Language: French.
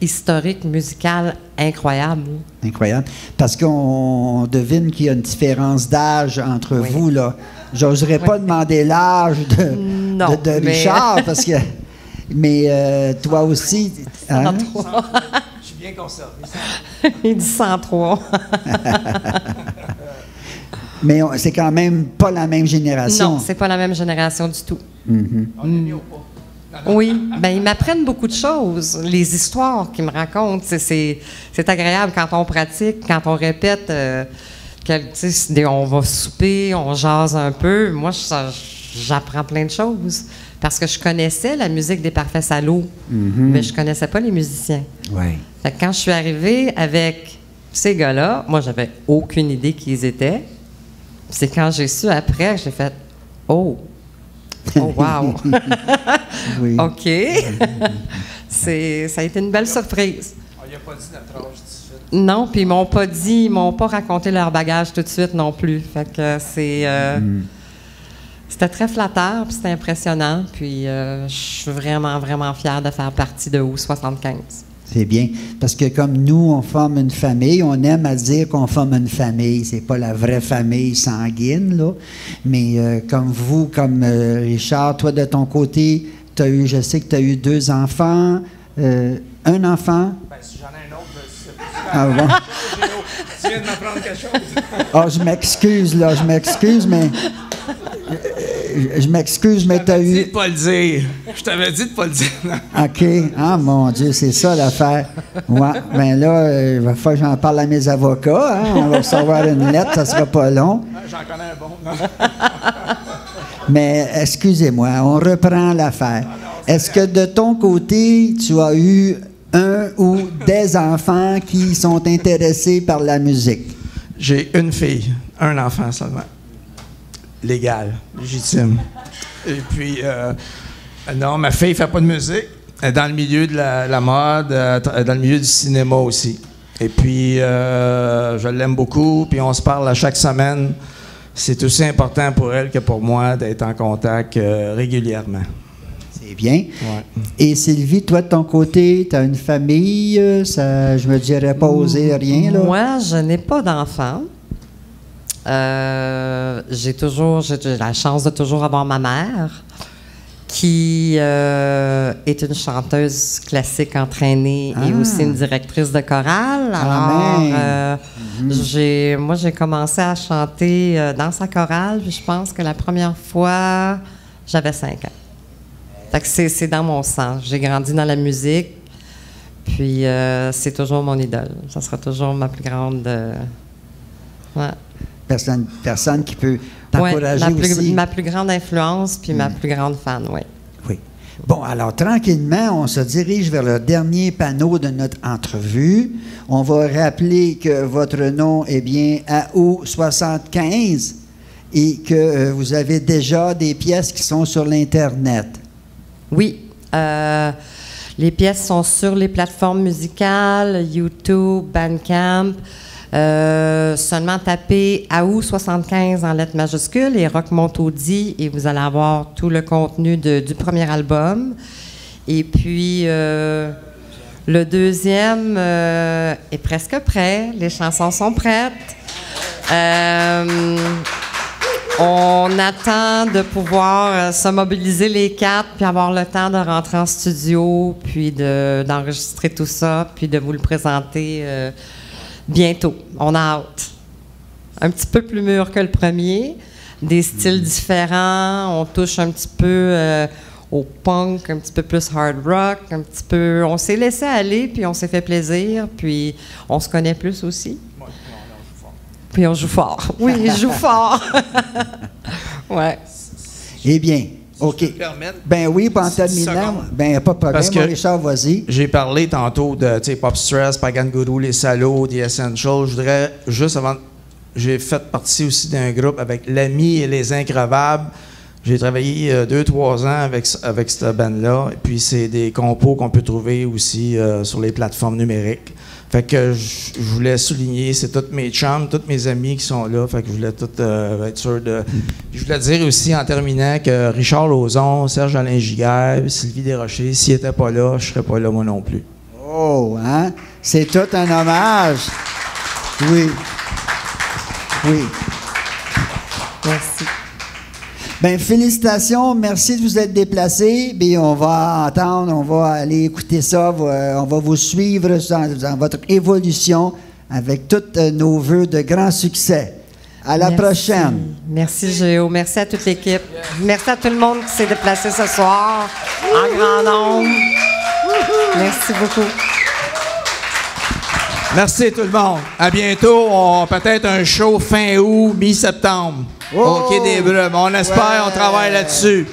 historique, musical incroyable. Incroyable. Parce qu'on devine qu'il y a une différence d'âge entre vous, là. J'oserais pas demander l'âge de Richard, parce que... Mais toi aussi... Hein? 103. Je suis bien conservé. Il dit 103. Mais c'est quand même pas la même génération. Non, c'est pas la même génération du tout. On est mis au pas. Oui, bien, ils m'apprennent beaucoup de choses. Les histoires qu'ils me racontent, c'est agréable quand on pratique, quand on répète. On va souper, on jase un peu. Moi, j'apprends plein de choses. Parce que je connaissais la musique des Parfaits Salauds, mais je connaissais pas les musiciens. Ouais. Fait que quand je suis arrivée avec ces gars-là, moi, j'avais aucune idée qui ils étaient. C'est quand j'ai su après, j'ai fait « Oh! Oh, wow! » Oui. OK. Ça a été une belle surprise. Il n'a pas dit notre âge tout de suite. Non, puis ils m'ont pas raconté leur bagage tout de suite non plus. Fait que c'était très flatteur, puis c'était impressionnant. Puis je suis vraiment, vraiment fière de faire partie de O75. C'est bien. Parce que comme nous, on forme une famille, on aime à dire qu'on forme une famille. C'est pas la vraie famille sanguine, là. Mais comme vous, comme Richard, toi, de ton côté, je sais que tu as eu 2 enfants. Un enfant? Ben, si j'en ai un autre, je sais plus. Ah bon? Tu viens de m'apprendre quelque chose. Ah, je m'excuse, là. Je m'excuse, mais... Je m'excuse, mais tu as eu... Je t'avais dit de pas le dire. Je t'avais dit de pas le dire. OK. Ah, mon Dieu, c'est ça l'affaire. Ouais. Bien là, il va falloir que j'en parle à mes avocats. Hein? On va recevoir une lettre, ça sera pas long. J'en connais un bon. Non? Mais excusez-moi, on reprend l'affaire. Est-ce que de ton côté, tu as eu un ou des enfants qui sont intéressés par la musique? J'ai une fille, un enfant seulement. Légal, légitime. Et puis, non, ma fille ne fait pas de musique. Elle est dans le milieu de la mode, dans le milieu du cinéma aussi. Et puis, je l'aime beaucoup, puis on se parle à chaque semaine. C'est aussi important pour elle que pour moi d'être en contact régulièrement. C'est bien. Ouais. Et Sylvie, toi, de ton côté, tu as une famille, ça, je me dirais pas oser rien, là? Moi, je n'ai pas d'enfant. J'ai la chance de toujours avoir ma mère, qui est une chanteuse classique entraînée et aussi une directrice de chorale. Alors, moi, j'ai commencé à chanter dans sa chorale, puis je pense que la première fois, j'avais 5 ans. Fait que c'est dans mon sang. J'ai grandi dans la musique, puis c'est toujours mon idole. Ça sera toujours ma plus grande... Ouais. Personne qui peut t'encourager aussi. Ma plus grande influence, puis ma plus grande fan, oui. Oui. Bon, alors, tranquillement, on se dirige vers le dernier panneau de notre entrevue. On va rappeler que votre nom est bien AO75 et que vous avez déjà des pièces qui sont sur l'Internet. Oui. Les pièces sont sur les plateformes musicales, YouTube, Bandcamp. Seulement tapez AO75 en lettres majuscules et Rock Montaudit et vous allez avoir tout le contenu du premier album. Et puis, le deuxième est presque prêt. Les chansons sont prêtes. On attend de pouvoir se mobiliser les 4 puis avoir le temps de rentrer en studio puis d'enregistrer tout ça puis de vous le présenter bientôt. On a hâte. Un petit peu plus mûr que le premier, des styles différents, on touche un petit peu au punk, un petit peu plus hard rock, un petit peu... On s'est laissé aller, puis on s'est fait plaisir, puis on se connaît plus aussi. Puis on joue fort. Oui, il joue fort. Ouais. Eh bien, OK. Si tu peux me permettre, Ben oui, en terminant, ben pas de problème. Parce que Richard, vas-y. j'ai parlé tantôt de Pop Stress, Pagan Guru, Les Salauds, The Essentials. Je voudrais juste avant. J'ai fait partie aussi d'un groupe avec l'Ami et les Increvables. J'ai travaillé 2-3 ans avec cette band-là. Et puis, c'est des compos qu'on peut trouver aussi sur les plateformes numériques. Fait que je voulais souligner, c'est tous mes chums, tous mes amis qui sont là. Fait que je voulais tout être sûr de... Puis je voulais dire aussi, en terminant, que Richard Lauzon, Serge-Alain Giguère, Sylvie Desrochers, s'ils n'étaient pas là, je ne serais pas là moi non plus. Oh, hein? C'est tout un hommage. Oui. Oui. Merci. Bien, félicitations. Merci de vous être déplacés. Bien, on va aller écouter ça. On va vous suivre dans votre évolution avec tous nos vœux de grand succès. À la prochaine. Merci, Géo. Merci à toute l'équipe. Merci à tout le monde qui s'est déplacé ce soir en grand nombre. Merci beaucoup. Merci tout le monde. À bientôt. Peut-être un show fin août, mi-septembre. Oh! Au Quai des Brumes. On espère, on travaille là-dessus.